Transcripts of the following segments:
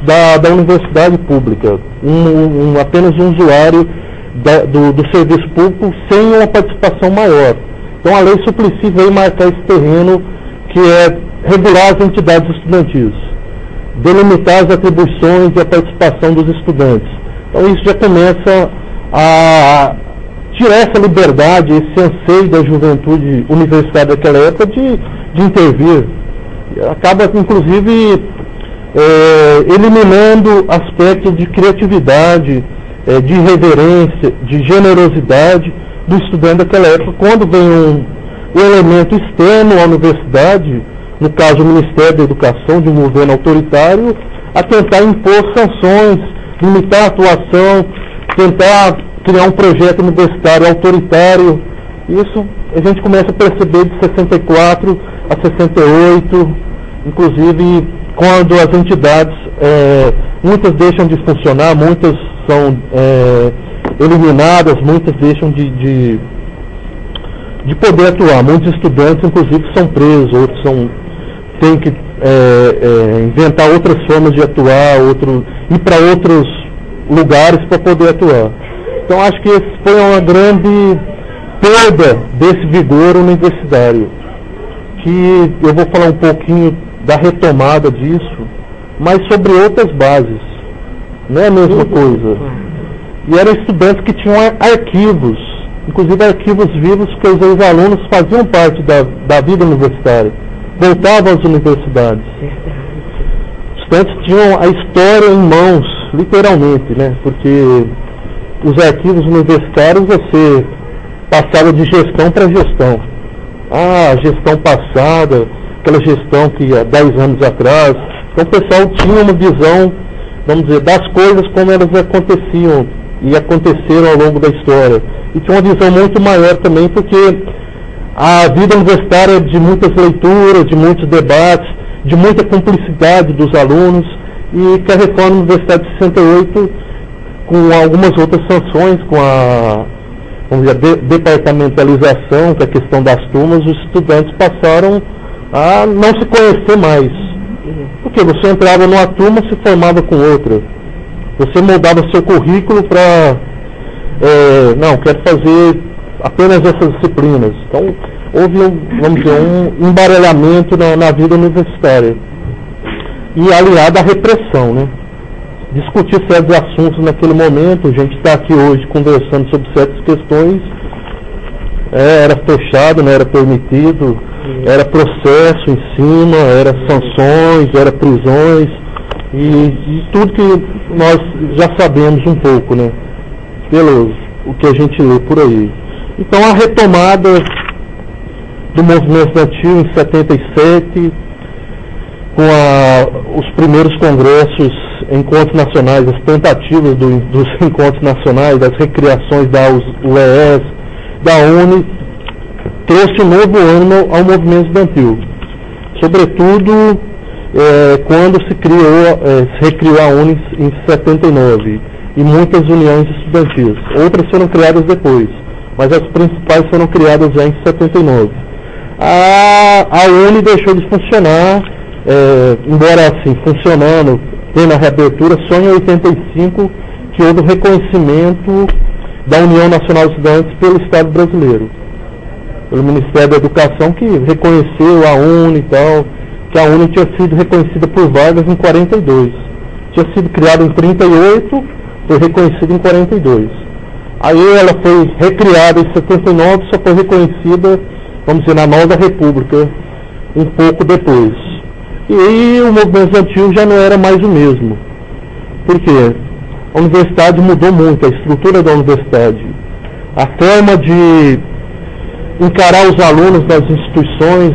da universidade pública, apenas um usuário do serviço público sem uma participação maior. Então a Lei Suplicy veio marcar esse terreno, que é regular as entidades estudantis, delimitar as atribuições e a participação dos estudantes. Então isso já começa a tirar essa liberdade, esse anseio da juventude universitária daquela época de intervir. Acaba, inclusive, eliminando aspectos de criatividade, de irreverência, de generosidade do estudante daquela época, quando vem um elemento externo à universidade, no caso o Ministério da Educação, de um governo autoritário, a tentar impor sanções, limitar a atuação, tentar criar um projeto universitário autoritário. Isso a gente começa a perceber de 64 a 68, inclusive quando as entidades, muitas deixam de funcionar, muitas são eliminadas, muitas deixam de poder atuar. Muitos estudantes, inclusive, são presos, outros têm que inventar outras formas de atuar, ir para outros lugares para poder atuar. Então acho que esse foi uma grande perda desse vigor universitário, que eu vou falar um pouquinho da retomada disso, mas sobre outras bases, não é a mesma coisa. E eram estudantes que tinham arquivos, inclusive arquivos vivos, que os ex-alunos faziam parte da vida universitária, voltavam às universidades. Os estudantes tinham a história em mãos, literalmente, né? Porque os arquivos universitários você passava de gestão para gestão. A gestão passada, aquela gestão que há 10 anos atrás. Então o pessoal tinha uma visão, vamos dizer, das coisas como elas aconteciam e aconteceram ao longo da história. E tinha uma visão muito maior também, porque a vida universitária é de muitas leituras, de muitos debates, de muita cumplicidade dos alunos, e que a reforma universitária de 68, com algumas outras sanções, com a, vamos dizer, departamentalização, que é a questão das turmas, os estudantes passaram a não se conhecer mais. Porque você entrava numa turma, se formava com outra. Você moldava seu currículo para, não, quero fazer apenas essas disciplinas. Então, houve, vamos dizer, um embaralhamento na vida universitária. E aliado à repressão, né? Discutir certos assuntos naquele momento, a gente está aqui hoje conversando sobre certas questões, era fechado, não era permitido, era processo em cima, era sanções, era prisões, e tudo que nós já sabemos um pouco, né? Pelo o que a gente lê por aí. Então a retomada do movimento estudantil em 77, com os primeiros congressos, encontros nacionais, as tentativas dos encontros nacionais, das recriações da UES, da UNE, trouxe um novo ânimo ao movimento estudantil. Sobretudo quando se recriou a UNE em 79, e muitas uniões estudantis. Outras foram criadas depois, mas as principais foram criadas já em 79. A UNE deixou de funcionar, embora assim, funcionando, tendo a reabertura, só em 85 que houve o reconhecimento da União Nacional de Estudantes pelo Estado brasileiro, pelo Ministério da Educação, que reconheceu a UNE e tal, que a UNE tinha sido reconhecida por Vargas em 42. Tinha sido criada em 38, foi reconhecida em 42. Aí ela foi recriada em 79, só foi reconhecida, vamos dizer, na Nova República, um pouco depois. E aí o movimento estudantil já não era mais o mesmo. Por quê? A universidade mudou muito, a estrutura da universidade. A forma de encarar os alunos das instituições,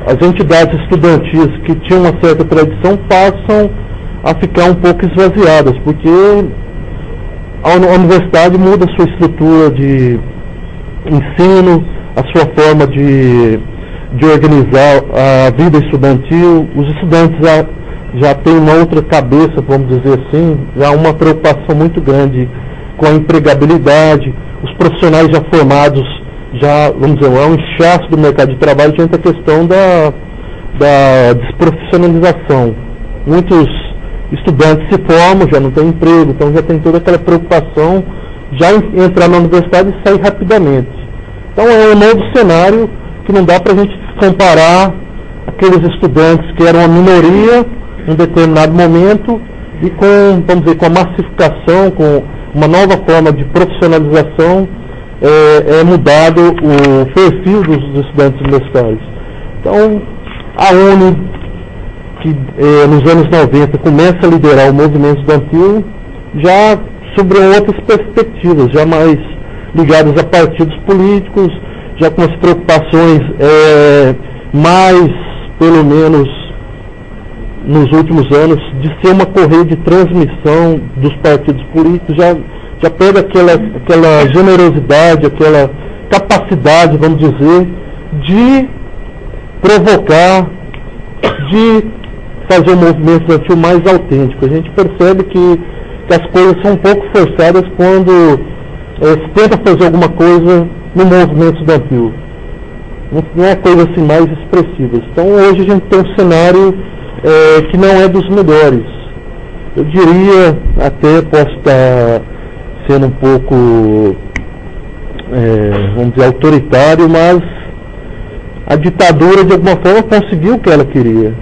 as entidades estudantis que tinham uma certa tradição passam a ficar um pouco esvaziadas, porque a universidade muda a sua estrutura de ensino, a sua forma de organizar a vida estudantil. Os estudantes já têm uma outra cabeça, vamos dizer assim, já há uma preocupação muito grande com a empregabilidade. Os profissionais já formados, já, vamos dizer, é um inchaço do mercado de trabalho diante da questão da desprofissionalização. Muitos estudantes se formam, já não tem emprego, então já tem toda aquela preocupação já em entrar na universidade e sair rapidamente. Então é um novo cenário que não dá para a gente comparar aqueles estudantes que eram a minoria em um determinado momento e com, vamos dizer, com a massificação, com uma nova forma de profissionalização, é mudado o perfil dos estudantes universitários. Então, a UNE, que nos anos 90 começa a liderar o movimento estudantil, já sobre outras perspectivas, já mais ligadas a partidos políticos, já com as preocupações mais, pelo menos nos últimos anos, de ser uma correia de transmissão dos partidos políticos, já pega aquela generosidade, aquela capacidade, vamos dizer, de provocar, de fazer um movimento estudantil mais autêntico. A gente percebe que as coisas são um pouco forçadas quando se tenta fazer alguma coisa no movimento estudantil. Não é coisa assim mais expressiva. Então hoje a gente tem um cenário que não é dos melhores. Eu diria, até posso estar sendo um pouco, vamos dizer, autoritário, mas a ditadura de alguma forma conseguiu o que ela queria.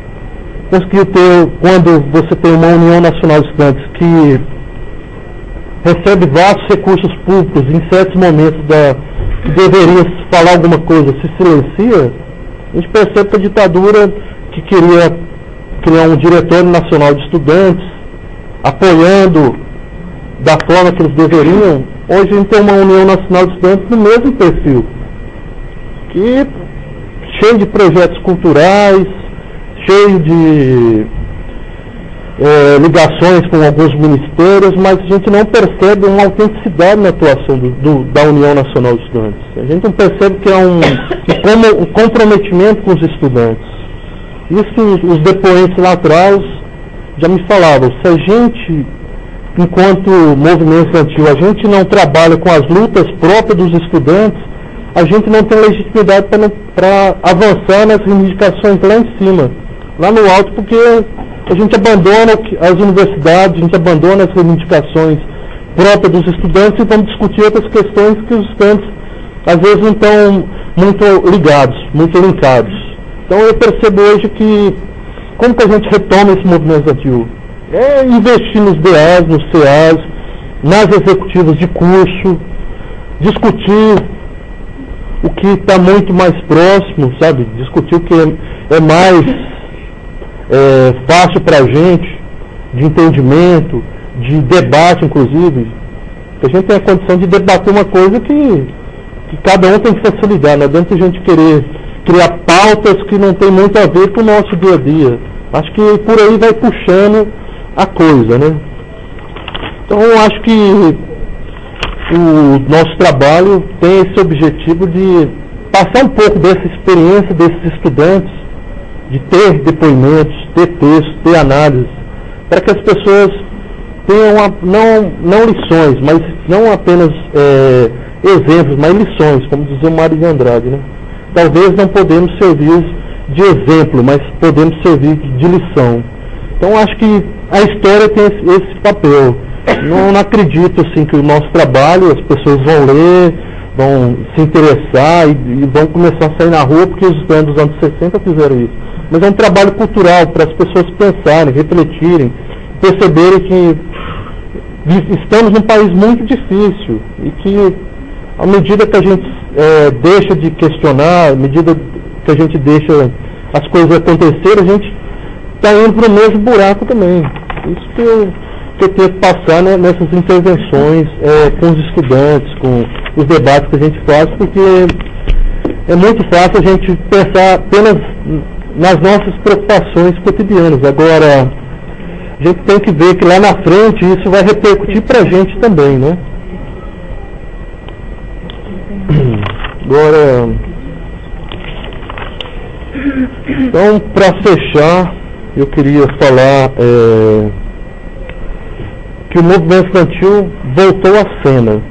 Conseguiu ter, quando você tem uma União Nacional de Estudantes que recebe vastos recursos públicos, em certos momentos que deveria falar alguma coisa, se silencia, a gente percebe que a ditadura, que queria criar um diretório nacional de estudantes, apoiando da forma que eles deveriam, hoje a gente tem uma União Nacional de Estudantes no mesmo perfil, que cheio de projetos culturais, cheio de ligações com alguns ministérios, mas a gente não percebe uma autenticidade na atuação da União Nacional de Estudantes. A gente não percebe que é um comprometimento com os estudantes. Isso os depoentes lá atrás já me falavam. Se a gente, enquanto movimento estudantil, a gente não trabalha com as lutas próprias dos estudantes, a gente não tem legitimidade para avançar nas reivindicações lá em cima, lá no alto, porque a gente abandona as universidades, a gente abandona as reivindicações próprias dos estudantes e vamos discutir outras questões que os estudantes às vezes não estão muito ligados, muito linkados. Então eu percebo hoje que como que a gente retoma esse movimento estudantil? É investir nos DAs, nos CAs, nas executivas de curso, discutir o que está muito mais próximo, sabe? Discutir o que é mais fácil para a gente, de entendimento, de debate, inclusive. A gente tem a condição de debater uma coisa que cada um tem facilidade. Não adianta a gente querer criar pautas que não tem muito a ver com o nosso dia a dia. Acho que por aí vai puxando a coisa, né? Então eu acho que o nosso trabalho tem esse objetivo de passar um pouco dessa experiência desses estudantes, de ter depoimentos, ter texto, ter análise, para que as pessoas tenham não lições, mas não apenas exemplos, mas lições, como dizia o Mário de Andrade, né? Talvez não podemos servir de exemplo, mas podemos servir de lição. Então acho que a história tem esse papel. Não acredito assim que o nosso trabalho, as pessoas vão ler, vão se interessar e vão começar a sair na rua porque os estudantes dos anos 60 fizeram isso. Mas é um trabalho cultural para as pessoas pensarem, refletirem, perceberem que estamos num país muito difícil e que à medida que a gente deixa de questionar, à medida que a gente deixa as coisas acontecerem, a gente está indo para o mesmo buraco também. Isso que eu tento passar, né, nessas intervenções com os estudantes, com os debates que a gente faz, porque é muito fácil a gente pensar apenas nas nossas preocupações cotidianas. Agora, a gente tem que ver que lá na frente isso vai repercutir para a gente também, né? Agora, então, para fechar, eu queria falar que o movimento estudantil voltou à cena.